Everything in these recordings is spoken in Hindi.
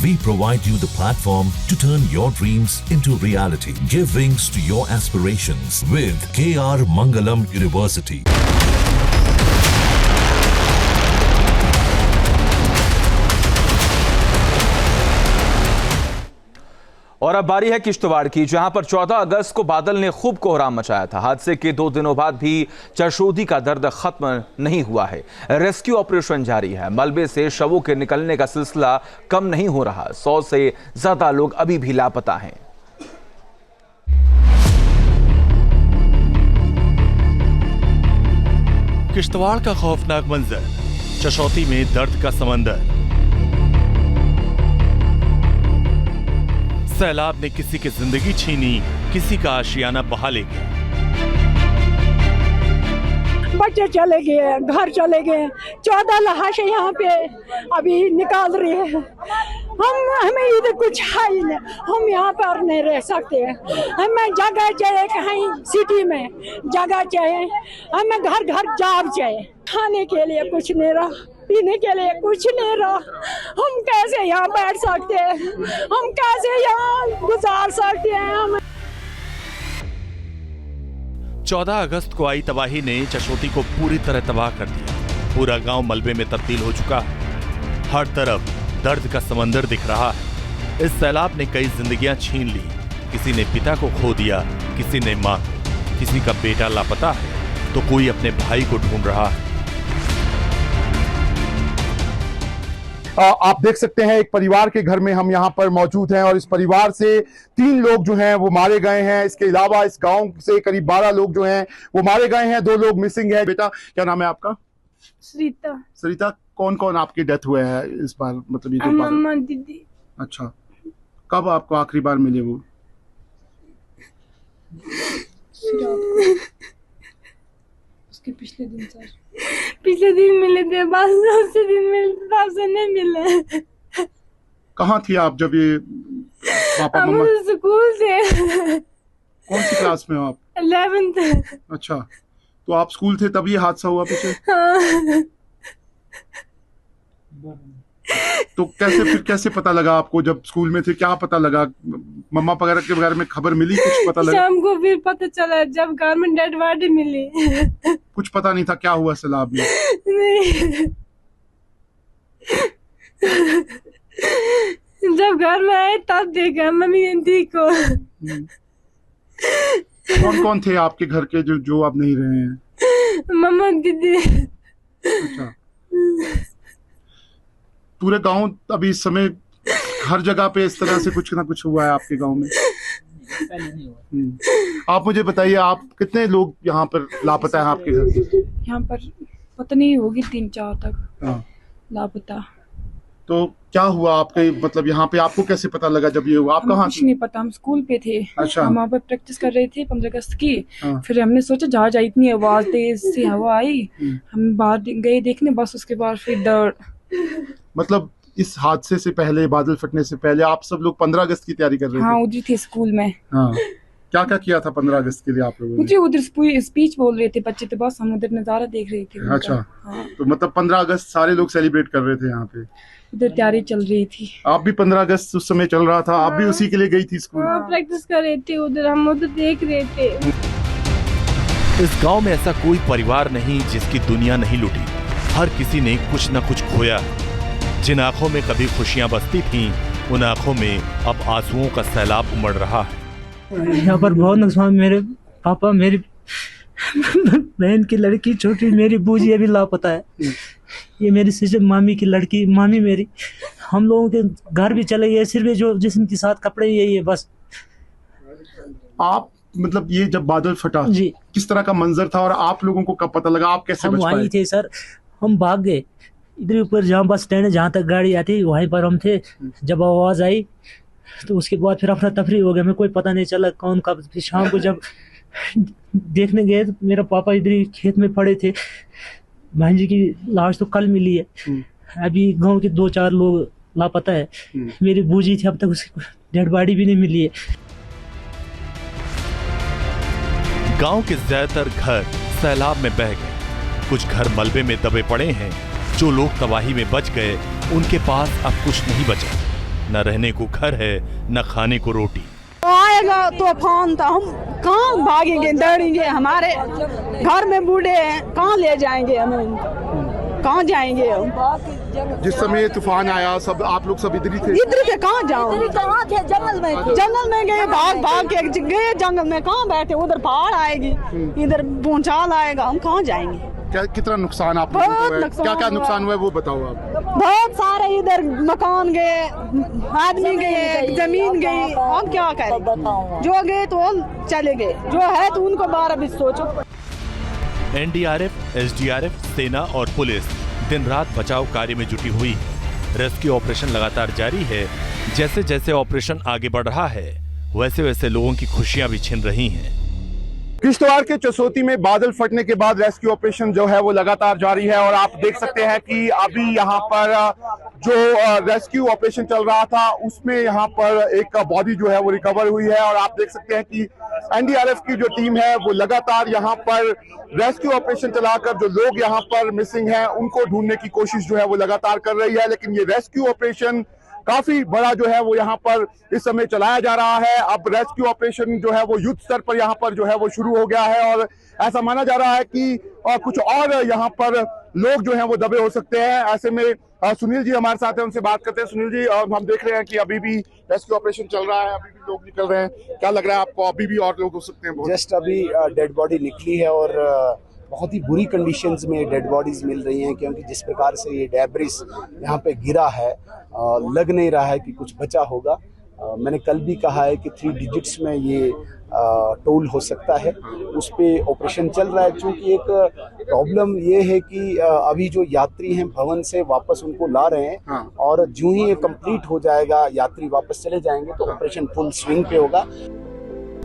We provide you the platform to turn your dreams into reality. Give wings to your aspirations with KR Mangalam University. और अब बारी है किश्तवाड़ की, जहां पर 14 अगस्त को बादल ने खूब कोहराम मचाया था। हादसे के 2 दिनों बाद भी चरशोदी का दर्द खत्म नहीं हुआ है। रेस्क्यू ऑपरेशन जारी है। मलबे से शवों के निकलने का सिलसिला कम नहीं हो रहा। 100 से ज्यादा लोग अभी भी लापता हैं। किश्तवाड़ का खौफनाक मंजर, चशौती में दर्द का समंदर। सैलाब ने किसी की जिंदगी छीनी, किसी का आशियाना बहा ले गया। बच्चे चले गए, घर चले गए, 14 लाश यहाँ पे अभी निकाल रही है। हमें इधर कुछ है ही नहीं, हम यहाँ पर नहीं रह सकते। हमें जगह चाहिए, कहीं सिटी में जगह चाहिए, हमें घर घर जॉब चाहिए। खाने के लिए कुछ नहीं रहा, पीने के लिए कुछ नहीं रहा। हम कैसे यहाँ बैठ सकते हैं, हम कैसे यहाँ गुजार सकते हैं। हम 14 अगस्त को आई तबाही ने चशौती को पूरी तरह तबाह कर दिया। पूरा गांव मलबे में तब्दील हो चुका है। हर तरफ दर्द का समंदर दिख रहा है। इस सैलाब ने कई जिंदगियां छीन ली। किसी ने पिता को खो दिया, किसी ने मां को, किसी का बेटा लापता है तो कोई अपने भाई को ढूंढ रहा है। आप देख सकते हैं एक परिवार के घर में हम यहाँ पर मौजूद हैं और इस परिवार से 3 लोग जो हैं वो मारे गए हैं। इसके अलावा इस गांव से करीब 12 लोग जो हैं वो मारे गए हैं। 2 लोग मिसिंग हैं। बेटा क्या नाम है आपका? सरिता। सरिता, कौन कौन आपके डेथ हुए हैं इस बार? मतलब ये मम्मा, दीदी। अच्छा, कब आपको आखिरी बार मिले वो? उसके पिछले दिन सर, पिछले दिन मिले थे, बस उसी दिन मिले थे, तब से नहीं मिले। कहाँ थी आप जब ये पापा मम्मा? स्कूल से। कौन सी क्लास में हो आप? 11th। अच्छा, तो आप स्कूल थे तब ये हादसा हुआ पीछे? हाँ। तो कैसे पता लगा आपको जब स्कूल में थे? क्या पता लगा? मम्मा वगैरह के बारे में खबर मिली? कुछ पता लगा? शाम को फिर पता चला जब घर में डेड बॉडी मिली। कुछ पता नहीं था क्या हुआ सैलाब में? नहीं। जब घर में आए तब देखा मम्मी आंटी को। कौन कौन थे आपके घर के जो अब नहीं रहे हैं? मम्मा, दीदी। अच्छा, पूरे गांव अभी इस समय हर जगह पे इस तरह से कुछ ना कुछ हुआ है आपके गांव में? आप मुझे बताइए, आप कितने लोग यहाँ पर लापता है आपके घर के? यहाँ पर पता नहीं, होगी 3-4 तक। हाँ। लापता। तो क्या हुआ आपके, मतलब यहाँ पे आपको कैसे पता लगा जब ये हुआ? आप कहाँ कुछ नहीं पता, हम स्कूल पे थे। अच्छा। हम वहाँ पे प्रैक्टिस कर रहे थे 15 अगस्त की। हाँ। फिर हमने सोचा जहाज आई, इतनी आवाज तेज सी हवा आई, हम बाहर गए देखने, बस उसके बाद फिर दर्द। मतलब इस हादसे से पहले, बादल फटने से पहले आप सब लोग 15 अगस्त की तैयारी कर रहे थे? हाँ, उधर थे स्कूल में। हाँ, क्या क्या किया था 15 अगस्त के लिए आप लोगों ने? मुझे उधर स्पीच बोल रहे थे बच्चे, तो बस हम उधर नजारा देख रहे थे। अच्छा। हाँ। तो मतलब 15 अगस्त सारे लोग सेलिब्रेट कर रहे थे यहाँ पे? उधर तैयारी चल रही थी। आप भी 15 अगस्त उस समय चल रहा था? आप भी उसी के लिए गई थी स्कूल? हाँ, प्रैक्टिस कर रहे थे उधर, हम उधर देख रहे थे। इस गांव में ऐसा कोई परिवार नहीं जिसकी दुनिया नहीं लुटी। हर किसी ने कुछ न कुछ खोया। जिन आंखों में कभी खुशियां बसती थीं, उन आंखों में अब आंसुओं का सैलाब उमड़ रहा है। यहाँ पर बहुत नुकसान। मेरे पापा, मेरी बहन की लड़की छोटी, मेरी बूजी अभी लापता है। ये मेरी सिस्टर, मामी की लड़की, मामी मेरी, हम लोगों के घर भी चले गए। सिर्फ जो जिस्म के साथ कपड़े यही है बस। आप मतलब ये जब बादल फटा जी, किस तरह का मंजर था और आप लोगों को कब पता लगा? आप कैसे हम बच वहीं पाए? थे सर, हम भाग गए इधर ऊपर, जहाँ बस स्टैंड है, जहाँ तक गाड़ी आती वहीं पर हम थे। जब आवाज आई तो उसके बाद फिर अफरा तफरी हो गया, हमें कोई पता नहीं चला कौन कब। फिर शाम को जब देखने गए तो मेरा पापा इधर ही खेत में पड़े थे। बहन जी की लाश तो कल मिली है। अभी गांव के 2-4 लोग लापता है। मेरी बूजी थी, अब तक उसकी डेड बॉडी भी नहीं मिली है। गांव के ज्यादातर घर सैलाब में बह गए। कुछ घर मलबे में दबे पड़े हैं। जो लोग तबाही में बच गए उनके पास अब कुछ नहीं बचा। न रहने को घर है न खाने को रोटी। आएगा तूफान तो हम कहाँ भागेंगे, दौड़ेंगे, हमारे घर में बूढ़े हैं, कहाँ ले जाएंगे हमें, कहाँ जाएंगे हम। जिस समय तूफान आया सब आप लोग सब इधर ही थे? इधर से कहाँ जाओ, कहाँ थे, जंगल में गए, भाग भाग के गए जंगल में, कहाँ बैठे, उधर पहाड़ आएगी, इधर भूचाल आएगा, हम कहाँ जाएंगे। क्या कितना नुकसान आप लोगों को है? क्या क्या नुकसान हुआ है वो बताओ आप। बहुत सारे इधर मकान गए, आदमी गए, जमीन गई, हम क्या करें, जो गए तो हम चले गए, जो है तो उनको 12 बीस सोचो। एनडीआरएफ, एसडीआरएफ, सेना और पुलिस दिन रात बचाव कार्य में जुटी हुई है। रेस्क्यू ऑपरेशन लगातार जारी है। जैसे जैसे ऑपरेशन आगे बढ़ रहा है वैसे वैसे लोगों की खुशियां भी छिन रही हैं। किश्तवाड़ के चसोती में बादल फटने के बाद रेस्क्यू ऑपरेशन जो है वो लगातार जारी है और आप देख सकते हैं कि अभी यहाँ पर जो रेस्क्यू ऑपरेशन चल रहा था उसमें यहाँ पर एक बॉडी जो है वो रिकवर हुई है और आप देख सकते हैं कि एनडीआरएफ की जो टीम है वो लगातार यहाँ पर रेस्क्यू ऑपरेशन चलाकर जो लोग यहाँ पर मिसिंग हैं उनको ढूंढने की कोशिश जो है वो लगातार कर रही है। लेकिन ये रेस्क्यू ऑपरेशन काफी बड़ा जो है वो यहाँ पर इस समय चलाया जा रहा है। अब रेस्क्यू ऑपरेशन जो है वो युद्ध स्तर पर यहाँ पर जो है वो शुरू हो गया है और ऐसा माना जा रहा है कि कुछ और यहाँ पर लोग जो हैं वो दबे हो सकते हैं। ऐसे में सुनील जी हमारे साथ हैं, उनसे बात करते हैं। सुनील जी, हम देख रहे हैं कि अभी भी रेस्क्यू ऑपरेशन चल रहा है, अभी भी लोग निकल रहे हैं, क्या लग रहा है आपको अभी भी और लोग हो सकते हैं? जस्ट अभी डेड बॉडी निकली है और बहुत ही बुरी कंडीशंस में डेड बॉडीज मिल रही हैं, क्योंकि जिस प्रकार से ये डेब्रिस यहाँ पे गिरा है लग नहीं रहा है कि कुछ बचा होगा। मैंने कल भी कहा है कि 3 डिजिट्स में ये टोल हो सकता है, उस पे ऑपरेशन चल रहा है। चूँकि एक प्रॉब्लम ये है कि अभी जो यात्री हैं भवन से वापस उनको ला रहे हैं और जो ही ये कंप्लीट हो जाएगा, यात्री वापस चले जाएंगे तो ऑपरेशन फुल स्विंग पे होगा।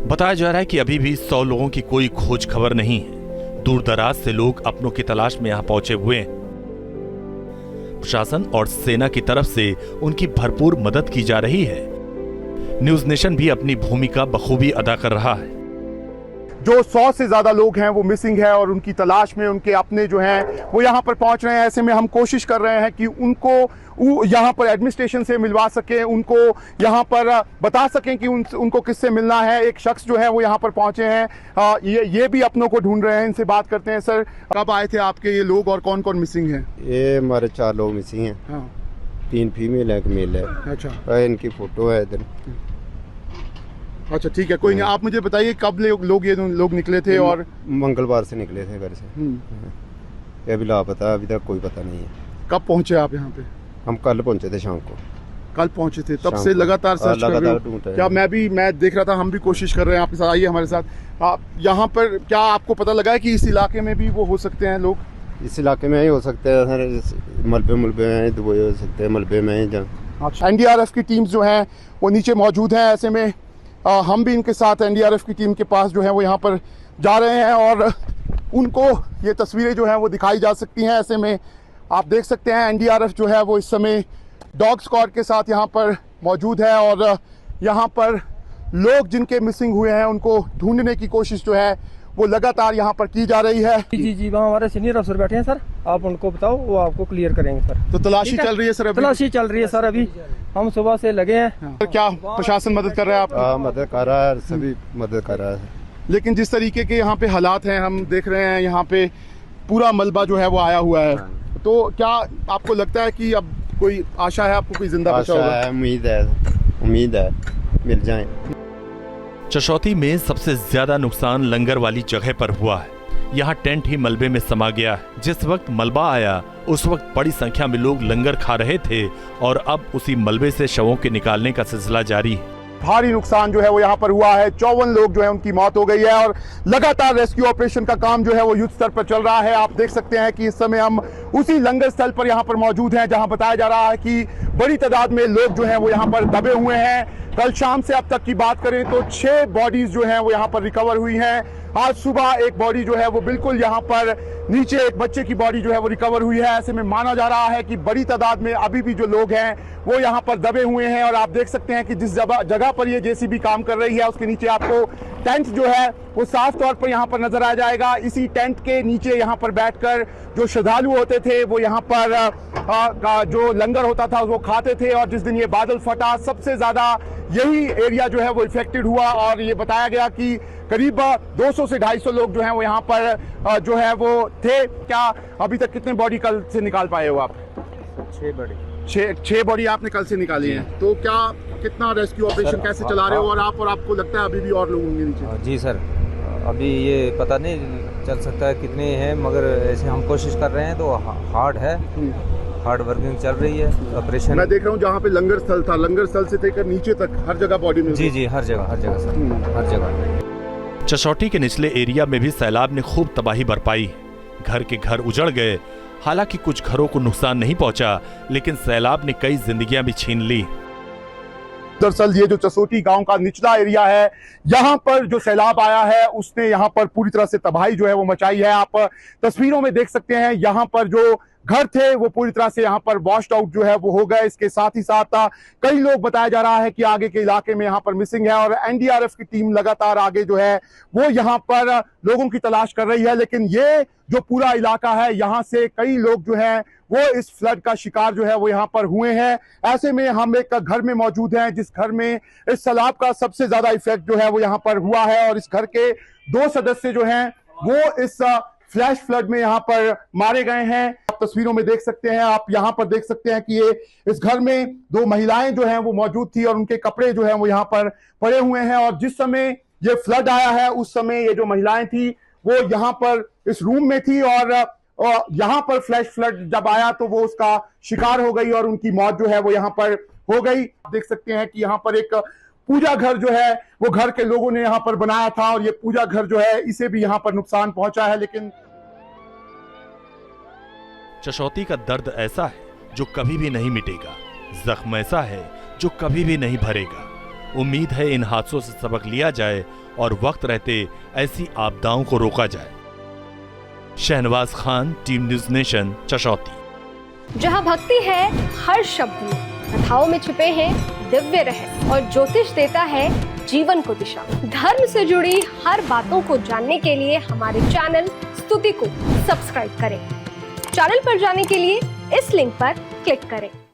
बताया जा रहा है कि अभी भी 100 लोगों की कोई खोज खबर नहीं है। दूर दराज से लोग अपनों की तलाश में यहाँ पहुंचे हुए हैं। प्रशासन और सेना की तरफ से उनकी भरपूर मदद की जा रही है। न्यूज नेशन भी अपनी भूमिका बखूबी अदा कर रहा है। जो 100 से ज्यादा लोग हैं वो मिसिंग है और उनकी तलाश में उनके अपने जो हैं वो यहाँ पर पहुंच रहे हैं। ऐसे में हम कोशिश कर रहे हैं कि उनको यहाँ पर एडमिनिस्ट्रेशन से मिलवा सकें, उनको यहाँ पर बता सकें कि उनको किससे मिलना है। एक शख्स जो है वो यहाँ पर पहुंचे हैं, ये भी अपनों को ढूंढ रहे हैं, इनसे बात करते हैं। सर, कब आए थे आपके ये लोग और कौन कौन मिसिंग है? ये हमारे 4 लोग मिसिंग हैं। हाँ। 3 फीमेल है, एक मेल है। अच्छा, इनकी फोटो है इधर। अच्छा, ठीक है, कोई नहीं। आप मुझे बताइए कब लोग ये लोग निकले थे? और मंगलवार से निकले थे घर से। अभी लापता, अभी तक कोई पता नहीं है। कब पहुंचे आप यहाँ पे? हम कल पहुंचे थे, शाम को। कल पहुंचे थे, तब से लगातार सर्च कर रहे हो? क्या मैं देख रहा था, हम भी कोशिश कर रहे हैं। आपके साथ आइए हमारे साथ। आप यहाँ पर क्या आपको पता लगा है कि इस इलाके में भी वो हो सकते हैं लोग? इस इलाके में ही हो सकते हैं सर, मलबे में दुबई हो सकते हैं, मलबे में ही। एनडीआरएफ की टीम्स जो हैं वो नीचे मौजूद हैं। ऐसे में हम भी इनके साथ एनडीआरएफ की टीम के पास जो है वो यहाँ पर जा रहे हैं और उनको ये तस्वीरें जो हैं वो दिखाई जा सकती हैं। ऐसे में आप देख सकते हैं एनडीआरएफ जो है वो इस समय डॉग स्क्वाड के साथ यहाँ पर मौजूद है और यहाँ पर लोग जिनके मिसिंग हुए हैं उनको ढूंढने की कोशिश जो है वो लगातार यहाँ पर की जा रही है। जी, वहाँ हमारे सीनियर अफसर बैठे हैं सर, आप उनको बताओ, वो आपको क्लियर करेंगे सर। तो तलाशी चल रही है सर? तलाशी चल रही है सर, अभी हम सुबह से लगे हैं। क्या प्रशासन मदद कर रहा है आपको? मदद कर रहा है, सभी मदद कर रहा है। लेकिन जिस तरीके के यहाँ पे हालात हैं, हम देख रहे हैं यहाँ पे पूरा मलबा जो है वो आया हुआ है, तो क्या आपको लगता है कि अब कोई आशा है आपको, कोई जिंदा बचा होगा? उम्मीद है मिल जाए। चशौती में सबसे ज्यादा नुकसान लंगर वाली जगह पर हुआ है। यहाँ टेंट ही मलबे में समा गया है। जिस वक्त मलबा आया उस वक्त बड़ी संख्या में लोग लंगर खा रहे थे और अब उसी मलबे से शवों के निकालने का सिलसिला जारी है। भारी नुकसान जो है वो यहाँ पर हुआ है। 54 लोग जो है उनकी मौत हो गई है और लगातार रेस्क्यू ऑपरेशन का काम जो है वो युद्ध स्तर पर चल रहा है। आप देख सकते हैं कि इस समय हम उसी लंगर स्थल पर यहाँ पर मौजूद हैं जहाँ बताया जा रहा है कि बड़ी तादाद में लोग जो हैं वो यहाँ पर दबे हुए हैं। कल शाम से अब तक की बात करें तो 6 बॉडीज जो हैं वो यहाँ पर रिकवर हुई हैं। आज सुबह एक बॉडी जो है वो बिल्कुल यहाँ पर नीचे एक बच्चे की बॉडी जो है वो रिकवर हुई है। ऐसे में माना जा रहा है कि बड़ी तादाद में अभी भी जो लोग हैं वो यहाँ पर दबे हुए हैं और आप देख सकते हैं कि जिस जगह पर ये जेसीबी काम कर रही है उसके नीचे आपको टेंट जो है वो साफ तौर पर यहाँ पर नजर आ जाएगा। इसी टेंट के नीचे यहाँ पर बैठकर जो श्रद्धालु होते थे वो यहाँ पर जो लंगर होता था वो खाते थे। और जिस दिन ये बादल फटा सबसे ज्यादा यही एरिया जो है वो इफेक्टेड हुआ और ये बताया गया कि करीब 200 से 250 लोग जो हैं वो यहाँ पर जो है वो थे। क्या अभी तक कितने बॉडी कल से निकाल पाए हो आप? 6 बॉडी आपने कल से निकाली हैं। तो क्या कितना रेस्क्यू ऑपरेशन कैसे चला रहे हो और आपको लगता है अभी भी और लोग होंगे नीचे? जी सर, अभी ये पता नहीं चल सकता है कितने हैं, मगर ऐसे हम कोशिश कर रहे हैं। तो हार्ड है, हार्ड वर्किंग चल रही है ऑपरेशन। मैं देख रहा हूँ जहाँ पे लंगर स्थल था, लंगर स्थल से लेकर नीचे तक हर जगह बॉडी में। जी हर जगह सर, हर जगह। चशौटी के निचले एरिया में भी सैलाब ने खूब तबाही बरपाई। घर के घर उजड़ गए। हालांकि कुछ घरों को नुकसान नहीं पहुंचा, लेकिन सैलाब ने कई जिंदगियां भी छीन ली। दरअसल ये जो चसोटी गांव का निचला एरिया है, यहाँ पर जो सैलाब आया है उसने यहाँ पर पूरी तरह से तबाही जो है वो मचाई है। आप तस्वीरों में देख सकते हैं यहाँ पर जो घर थे वो पूरी तरह से यहाँ पर वॉश्ड आउट जो है वो हो गए। इसके साथ ही साथ कई लोग बताया जा रहा है कि आगे के इलाके में यहाँ पर मिसिंग है और एनडीआरएफ की टीम लगातार आगे जो है वो यहाँ पर लोगों की तलाश कर रही है। लेकिन ये जो पूरा इलाका है यहाँ से कई लोग जो है वो इस फ्लड का शिकार जो है वो यहाँ पर हुए हैं। ऐसे में हम एक घर में मौजूद हैं जिस घर में इस सैलाब का सबसे ज्यादा इफेक्ट जो है वो यहाँ पर हुआ है और इस घर के 2 सदस्य जो हैं वो इस फ्लैश फ्लड में यहाँ पर मारे गए हैं। आप तस्वीरों में देख सकते हैं, आप यहाँ पर देख सकते हैं कि ये इस घर में 2 महिलाएं जो हैं वो मौजूद थी और उनके कपड़े जो हैं वो यहाँ पर पड़े हुए हैं। और जिस समय ये फ्लड आया है उस समय ये जो महिलाएं थी वो यहाँ पर इस रूम में थी और यहाँ पर फ्लैश फ्लड जब आया तो वो उसका शिकार हो गई और उनकी मौत जो है वो यहाँ पर हो गई। आप देख सकते हैं कि यहाँ पर एक पूजा घर जो है वो घर के लोगों ने यहाँ पर बनाया था और ये पूजा घर जो है इसे भी यहाँ पर नुकसान पहुंचा है। लेकिन चशौती का दर्द ऐसा है जो कभी भी नहीं मिटेगा, जख्म ऐसा है जो कभी भी नहीं भरेगा। उम्मीद है इन हादसों से सबक लिया जाए और वक्त रहते ऐसी आपदाओं को रोका जाए। Shahnawaz Khan, team News Nation, Chashoti. जहां भक्ति है हर शब्द में, कथाओं में छिपे हैं दिव्य रहस्य और ज्योतिष देता है जीवन को दिशा। धर्म से जुड़ी हर बातों को जानने के लिए हमारे चैनल स्तुति को सब्सक्राइब करें। चैनल पर जाने के लिए इस लिंक पर क्लिक करें।